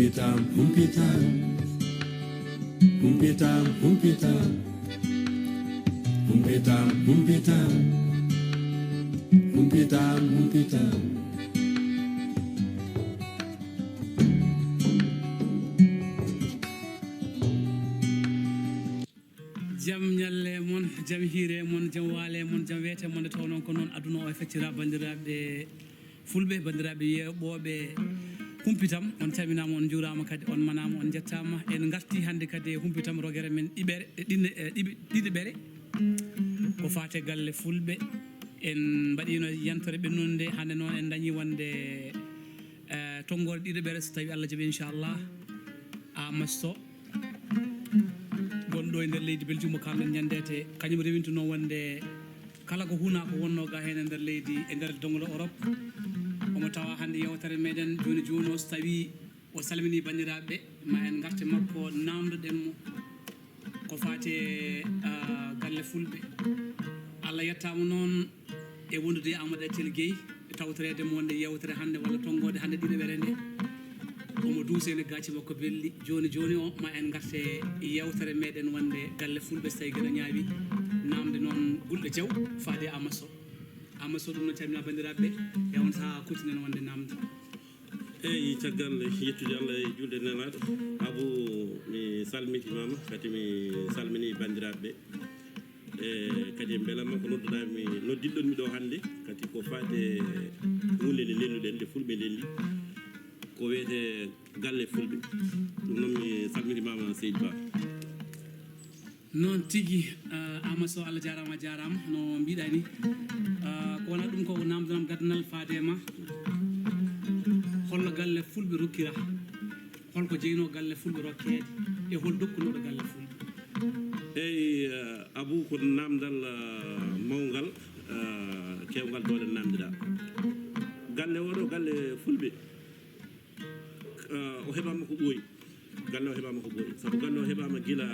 humpitam, humpitam, humpitam, humpitam, humpitam, humpitam, humpitam, humpitam. jam nyalle mon jam hire mon jam wale mon jam wete mon taw non ko non aduna o feccira bandiraɓe fulɓe bandiraɓe yeɓoɓe humpitam on calminama on juurama kadi on manama on jettama en garti hande kadi humpitam rogere men ɗiɓere ɗiɗi ɓere ko fate galle fulɓe en mbaɗino yantore ɓennunde hande noon en dañi wonde tongore ɗiɗi ɓere so tawi Allah jaaɓi inchallah a masto gonɗo e nder leydi Belgium mo kalɗen ñandete kañum rewintuno wonde kala ko huna ko wonno ga hen e nder leydi e nder donglo Europe omo tawa hande yewtere meɗen joni joni o so tawi o salmini bandiraɓe ma en garte makko namdoɗen mo ko fate galle fulɓe Allah yettama noon e wondude Amadou Etiel Gueye e tawtorede mo wonde yewtere hande walla tongode hande ɗiɗi ɓere nde omo duusene gacci makko belli joni joni o ma en garte yewtere meɗen wonde galle fulɓe so tawi gueɗa ñaawi namde noon gulɗo jaw faade amaso ɗum no calmina bandiraɓe e on saaha kuttinen wonde namde eyyi caggal yettude Allah e julde nenaɗo Abou mi salmitimama kadi mi salmini bandiraɓe e kadi beelamma ko nodduɗami noddilɗonmi ɗo hannde kadi ko faade hunde nde lelnuɗen nde fulɓe lelli ko wiyete galle fulɓe ɗum noon mi salmitimama Seydou Ba noon tigui Amaso Allah jarama no mbiɗa ni ko wona ɗum ko namdanam gaddanal faadema holno galle fulɓe rokkira holko jeyno galle fulɓe rokkede e hol dokkunoɗo galle fulɓe eyyi Abou ko namdal mawgal kewgal dowɗen namdiɗa galle oɗo galle fulɓe o heɓama ko ɓooyi galle o heɓama ko ɓooyi saabu galle o heɓama guila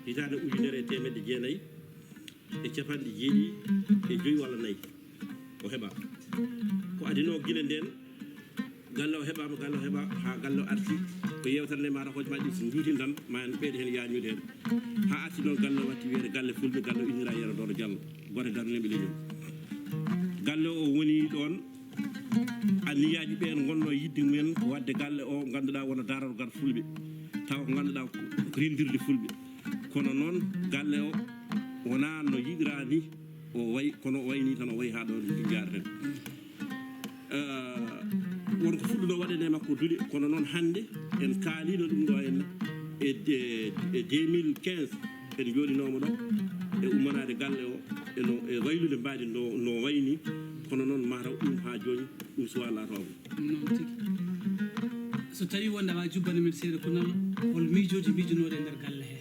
hitande ujunere e temedde jeenayyi e capanɗe jeeɗiɗi e joyyi walla nayyi o heeɓa ko adino guila nden galle o heeɓama ha galle o arti ko yewtere nde mata hojomaji ɗi so juutin tan ma en ɓeyde hen yañude hen ha arti noon galle o watti wiyede galle fulɓe galle o innira Yero Doro Diallo gote darneɓe leñol galle o woni ɗon anniyaji ɓen gonno yidde mumen ko wadde galle o ganduɗa wona darogal fulɓe taw ko ganduɗa ko rendirde fulɓe kono noon galle o wona no yiɗira ni o wayi kono o wayni tan o wayi ha ɗo jaareten wonko fuɗɗuno waɗene makko duuɗi kono noon hande en kaalino ɗum ɗo henna e 2015 en jooɗinoma ɗo e ummanade galle o e waylude mbaɗi no wayni kono noon mataw ɗum ha joni ɗum suwa latawo noon tigui so tawi wonde awa jubbani men seeɗa ko noon hol miijoji miijonoɗe e nder galle he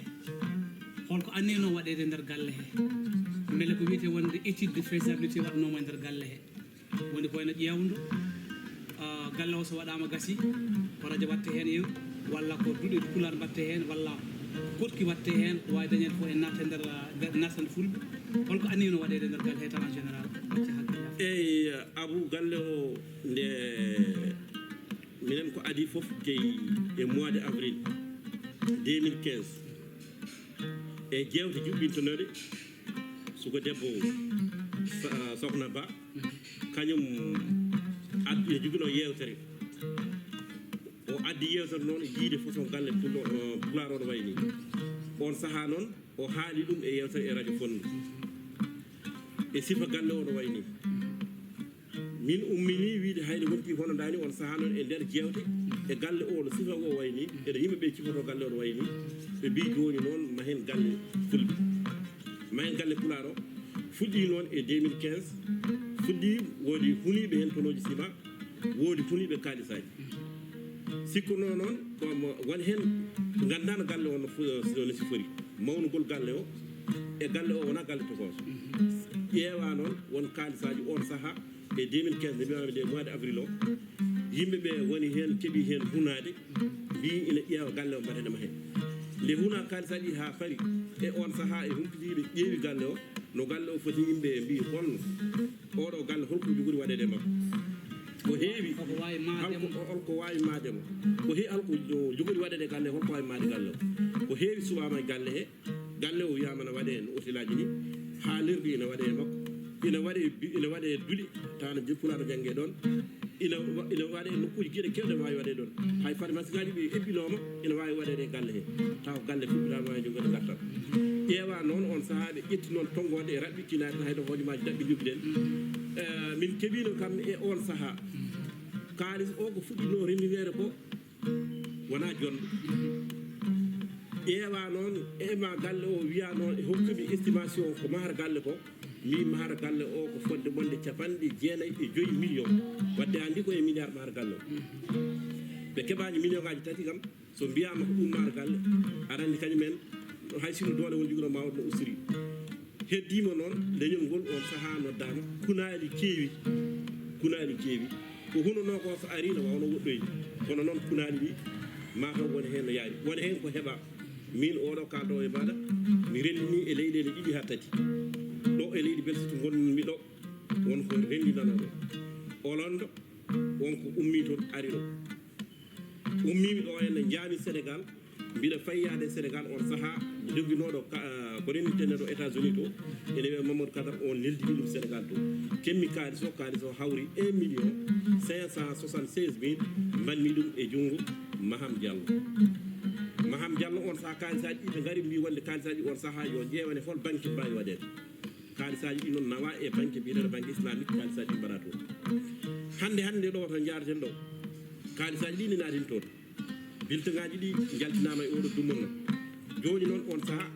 holko annino waɗede e nder galle he beele ko wiyete wonde étude de faisabilité waɗanoma e nder galle he woni koyno ƴewdo galle o so waɗama gasi ko radio watte hen yew walla ko duuɗe pular mbatte hen walla kotki watte hen ko wawi dañede fo e natta nder nasande fulɓe holko annino waɗede e nder galle he tan en général wacce hakkille eyyi Abou galle o nde minen ko adi foof jeeyi e mois de avril 2015 e jewte juɓɓintonoɗe suko debbo Sokhna Ba kañum addi e jogino yewtere o addi yewtere noon e jiide façon galle pulaar oɗo wayni on saaha noon o haali ɗum e yewtere e radio Fondu e sifa galle oɗo wayni min ummini wiide hayde wonti hono dani on saaha noon e nder jewte e galle o no sifa o wayni ede yimɓeɓe cifoto galle oɗo wayni ɓe mbi joni noon ma hen galle fulɓe ma hen galle pulaar o fuɗɗi noon e 2015 fuɗɗi woodi huniɓe hen tonoji ciment woodi huniɓe kalisaji sikkuno noon komo woni hen gandano galle o no sifori mawnugol galle o e galle o wona galle tokoso ƴeewa noon won kalisaji on saaha e 2015 nde mbiyami nde mois de avril o yimɓeɓe woni hen keeɓi hen hunade mbi ina ƴeewa galle o mbaɗenema hen nde huna kalisaji ha paari e on saaha e humpitiɓe ƴeewi galle o no galle o foti yimɓe mbi holno oɗo galle holko jogori waɗede makko ko heewi ko wawi maademo holko wawi maademo ko heewi holko jogori waɗede galle holko wawi maade galle o ko heewi suɓama e galle he galle o wiyama ne waɗe no hôtelaji ni haalirde ina waɗe makko ina waɗe duuɗi tawno pulaɗo jangge ɗon ina waɗe nokkuji gueɗe kewɗe wawi waɗe ɗon hay pharmacie ngaji ɓe eɓɓinoma ina wawi waɗede galle he taw galle fuɗɗitama e jogorde gartam ƴeewa noon on saaha ɓe ƴetti noon tonggode e raɓɓittinade hayno hojomaji daɓɓi jogɗen min keɓino kam e on saaha kalis o ko fuɗɗino rendinede ko wona jonɗo ƴeewa noon ema galle o wiya noon e hokkumi estimation ko mahata galle ko mi mahata galle o ko fodde bonde 95 millions wadde andi ko e milliard mahata galle o ɓe keɓani million ngaji tati kam so mbiyama ko ɗum mahata galle aɗa andi kañumen hay sino doole won jogino mawɗo no ustiri heddima noon leñol ngol on saaha noddama kunaali keewi ko hunono ko so ari no wawno woɗɗoyde kono noon kunaali ɗi mataw woni hen no yaari woni hen ko heeɓa min oɗo kalɗo e maɗa mi rendini e leyɗele ɗiɗi ha tati ɗo e leydi belsoto gonmi ɗo wonko rendinanoɗo olondo wonko ummi toon ari ɗo ummimi ɗo henne jaami Sénégal mbiɗa fayyade Sénégal on saaha joguinoɗo ko renditene ɗo États-Unis to ene wiya Mamadou Kadar on neldini ɗum Sénégal to kemmi kalis o hawri 1 million 576 mille mbanmi ɗum e junngo Maham Diallo on saaha kalisaji ɗi ɓe gari mbi wonde kalisaji on saaha yo ƴewane hol banque mbawi waɗede kalisaji ɗi noon nawa e banque mbiyeteɗo banque islamique kalisaji ɗi mbaɗa toon hande ɗo to jareten ɗo kalisaji ɗi ne natin toon biltegaji ɗi jaltinama e oɗo dummorno joni noon on saaha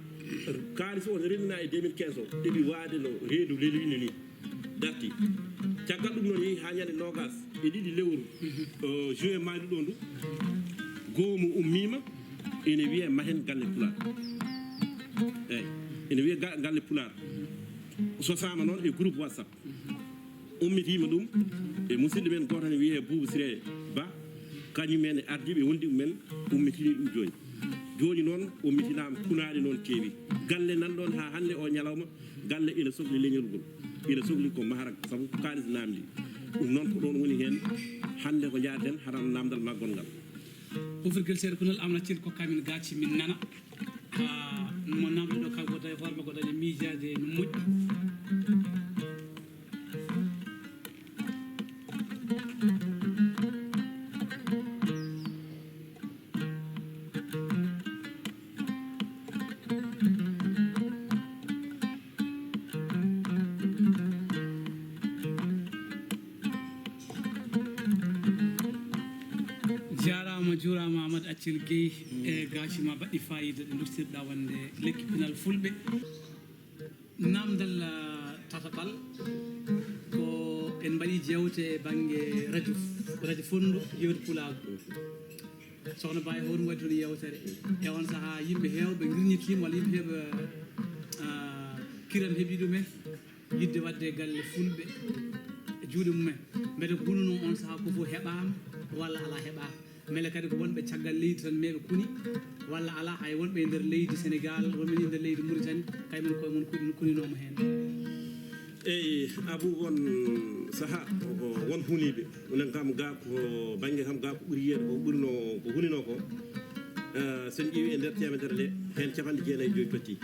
kalis o ne rendina e 2015 o ɗeɓi waade no reedu lelwini ni darti caggal ɗum noon yeehi ha ñande nogas e ɗiɗi lewru juin maɗi ɗo ndu goomu ummima ene wiye mahen galle pular eyyi ene wiye galle pular sosama noon e groupe WhatsApp ummitima ɗum e musidɗo men goto ne wiye Boubou Siré Ba kañumen e ardiɓe wondi ɗumen ummitini ɗum joni noon ummitinama kunaɗe noon keewi galle nanɗon ha hande o ñalawma galle ina sohli leñol ngol ina sohli ko mahara saabu kalis namdi ɗum noon ko ɗon woni hen hande ko jaaden haran namdal maggol ngal pofirguel seeɗa kunal amnacin ko kamin gacci min nana mo namde ɗo ka goda e hoorema ko daña miijade no moƴƴi juurama Amadou Accil Gueye e gacima baɗɗi fayida ɗe dustirɗa wonde lekki pinal fulɓe namdal tataɓal ko en mbaɗi jewte banggue radio fondu yewte pulago sokhna Ba e hoɗum waɗi toon yewtere e on saaha yimɓe hewɓe girñitima walla yimɓe heeɓa kiran heeɓi ɗumen yidde wadde galle fulɓe juuɗe mumen mbete ko hununo on saaha ko fof heeɓama walla ala heeɓama mele kadi ko wonɓe caggal leydi tan meɓe kuni walla ala hay wonɓe e nder leydi Sénégal wonɓe e nder leydi Mauritanie kaymen koye mon kuninoma hen eyyi Abou won saaha won huniɓe onen kam ga ko banggue kam ga ko ɓuuri yiyede ko ɓurno ko hunino ko sen ƴeewi e nder temedere nde hen 95 totti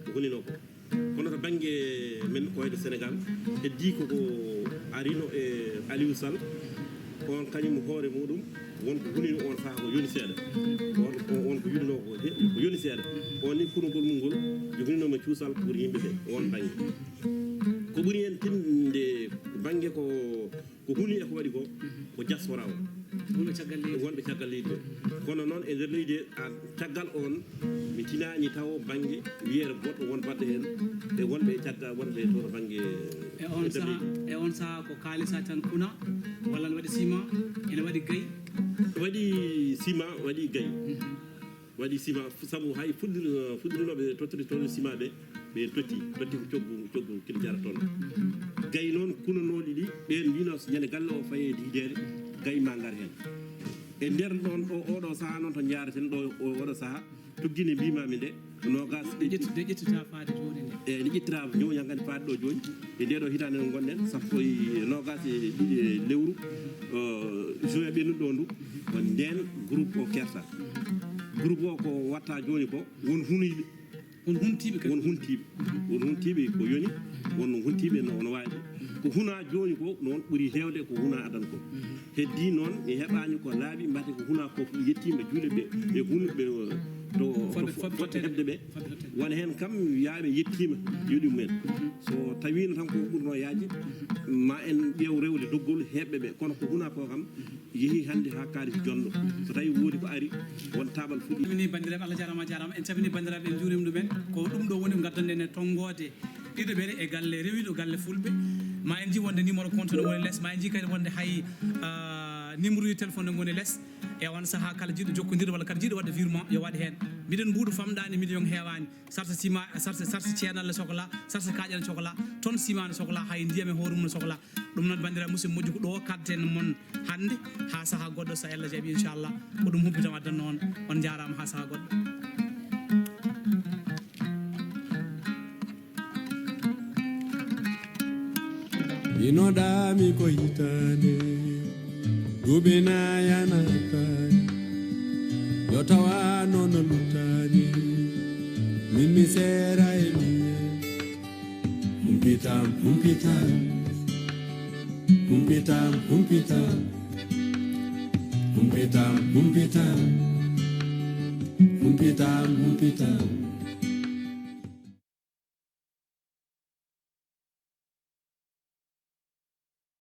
ko hunino ko kono to banggue men ko wayde Sénégal heddi koko arino e Aliou Sall on kañum hoore muɗum wonko hunino on saaha ko yoni seeɗa wonko yunino ko yoni seeɗa on ni kurugol mum ngol joguinoma cuusal pour yimɓeɓe on banggue ko ɓuuri hen tinde banggue ko huni e ko waɗi ko diaspora o wonɓe caggal leydi ɓe kono noon e nder leydi caggal on mi tinani taw banggue wiyere goɗɗo won baɗɗo hen e wonɓe caggal wonɓe to banggue e on saaha ko kalisa tan kuna walla ne waɗi ciment ene waɗi gayi waɗi ciment waɗi gayi waɗi ciment saabu hay fuɗɗirinoɓe tottode toon ciment ɓe totti ko coggu kilo jara toon gayi noon kunanoɗi ɗi ɓen mbino ñande galle o faye hidede gayi ma ngar hen e nder ɗon oɗo saaha noon to jareten ɗo oɗo saaha tugdine mbimami nde nogas de ƴettita faade joni nde e ni ƴettira ñoo yangande faade ɗo joni e nde ɗo hitande no gonɗen sappo e nogas e ɗiɗi e lewru juin ɓennuɗo ndu ko nden groupe o kerta groupe o ko watta joni ko won huniɓe won huntiɓe ko yoni won huntiɓe no wawi ko huna joni ko noon ɓuuri hewde ko huna adan ko heddi noon e heɓani ko laaɓi mbate ko huna ko yettima juule ɓe e hunɓe to fotte hebde ɓe wona hen kam yaaɓe yettima yoɗi mumen so tawino tan ko ɓurno yaaji ma en ƴeew rewde doggol heɓɓe ɓe kono ko huna ko kam yeehi hande ha kaalis jonɗo so tawi woodi ko ari won taɓal fuɗi mini bandiraɓe Allah jarama en cabini bandiraɓe en juurima ɗumen ko ɗum ɗo woni gaddanden e tonggode ɗiɗo ɓeɗe e galle rewiɗo galle fulɓe ma en ji wonde numéro compte no woni less ma en ji kadi wonde hay numéro de téléphone no woni less e on saaha kala jiɗɗo jokkodirde walla kala jiɗɗo wadde virement yo waɗ hen mbiɗen mbuɗo famɗani million heewani sarta ciment sarta ceenalle sohla sarta kaƴane sohla toon ciment ne sohla hay ndiyam e hoore mum ne sohla ɗum noon bandiraɓe musidɓe moƴƴi ko ɗo kadden moon hande ha saaha goɗɗo so Allah jaaɓi inchallah ko ɗum humpitama addanno on jarama ha saaha goɗɗo inoɗami ko hitande duɓinayanakani yo tawa nono luttani min mi seera e miye humpitam humpitam humpitam humpitam humpitam humpitam humpitam humpitam